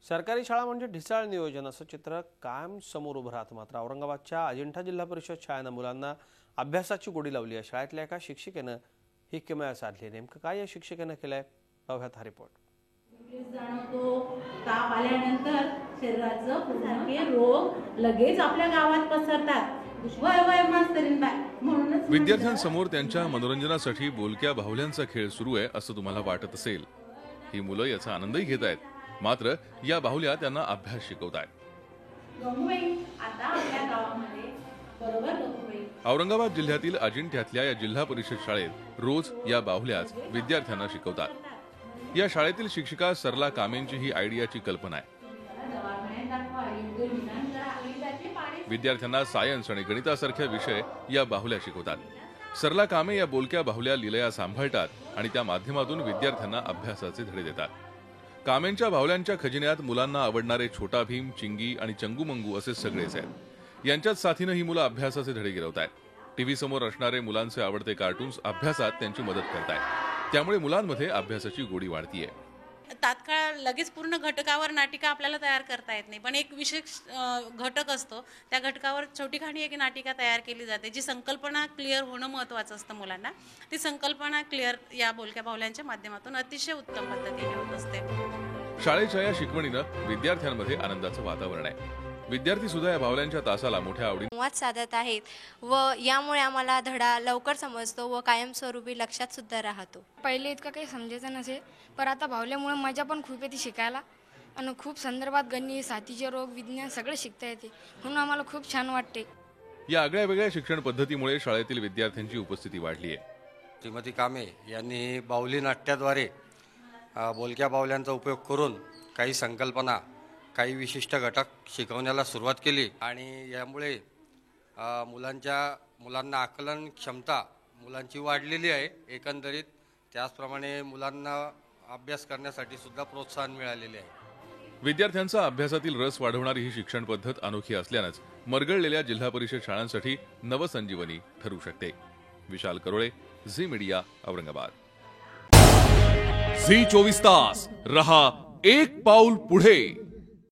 सरकारी शाळा म्हणजे ढिसाळ नियोजन असं चित्र कायम समोर उभं राहतं. मात्र औरंगाबादच्या अजिंठा जिल्हा परिषद शाळेनं मुलांना अभ्यासाची गोडी लावली आहे. शाळेतल्या एका शिक्षिकेनं ही किमया साधली. नेमकं काय या शिक्षिकेनं केलंय पाहूयात हा रिपोर्ट. ताप आल्यानंतर शरीराचं पूर्ण रोग लगेच आपल्या गावात पसरतात. विद्यार्थ्यांसमोर त्यांच्या मनोरंजनासाठी बोलक्या बाहुल्यांचा खेळ सुरू आहे असं तुम्हाला वाटत असेल. ही मुलं याचा आनंदही घेत आहेत. मात्र या बाहुल्या त्यांना अभ्यास शिकवतायत. औरंगाबाद जिल्ह्यातील अजिंठ्यातल्या या जिल्हा परिषद शाळेत रोज या बाहुल्याच विद्यार्थ्यांना शिकवतात. या शाळेतील शिक्षिका सरला कामेंची ही आयडियाची कल्पना आहे. विद्यार्थ्यांना सायन्स आणि गणितासारख्या विषय या बाहुल्या शिकवतात. सरला कामे या बोलक्या बाहुल्या लीलया सांभाळतात आणि त्या माध्यमातून विद्यार्थ्यांना अभ्यासाचे धडे देतात. कामेंच्या बाहुल्यांच्या खजिन्यात मुलांना आवडणारे छोटा भीम, चिंगी आणि चंगूमंगू असे सगळेच आहेत. यांच्याच साथीनं ही मुलं अभ्यासाचे धडे गिरवतायत. टीव्ही समोर असणारे मुलांचे आवडते कार्टून्स अभ्यासात त्यांची मदत करतायत. त्यामुळे मुलांमध्ये अभ्यासाची गोडी वाढतीये. तात्काळ लगेच पूर्ण घटकावर नाटिका आपल्याला तयार करता येत नाही, पण एक विशेष घटक असतो. त्या घटकावर छोटी खाणी एक नाटिका तयार केली जाते. जी संकल्पना क्लिअर होणं महत्त्वाचं असतं मुलांना. ती संकल्पना क्लिअर या बोलक्या बाहुल्यांच्या माध्यमातून अतिशय उत्तम पद्धतीने होत असते. शाळेच्या या शिकवणीनं विद्यार्थ्यांमध्ये आनंदाचं वातावरण आहे. विद्यार्थी सुद्धा या बाहुल्यांच्या तासाला मोठ्या आवडीने संवाद साधत आहेत व यामुळे आम्हाला धडा लवकर समजतो व कायमस्वरूपी लक्षात सुद्धा राहतो. पहिले इतकं काही समजायचं नसे, पण आता बाहुल्यामुळे मजा पण खूप येते शिकायला आणि खूप संदर्भात गणित, साथीचे रोग, विज्ञान सगळं शिकता येते. म्हणून आम्हाला खूप छान वाटते. या आगळ्या वेगळ्या शिक्षण पद्धतीमुळे शाळेतील विद्यार्थ्यांची उपस्थिती वाढली आहे. श्रीमती कामे यांनी बाहुली नाट्याद्वारे बोलक्या बाहुल्यांचा उपयोग करून काही संकल्पना, काही विशिष्ट घटक शिकवण्याला सुरुवात केली आणि यामुळे मुलांना आकलन क्षमता मुलांची वाढलेली आहे. एकंदरीत त्याचप्रमाणे मुलांना अभ्यास करण्यासाठी सुद्धा प्रोत्साहन मिळालेले आहे. विद्यार्थ्यांचा अभ्यासातील रस वाढवणारी ही शिक्षण पद्धत अनोखी असल्यानंच मरगळलेल्या जिल्हा परिषद शाळांसाठी नवसंजीवनी ठरू शकते. Vishal Karole, Zee media, Aurangabad. Zee 24 तास रहा एक पाऊल पुढे.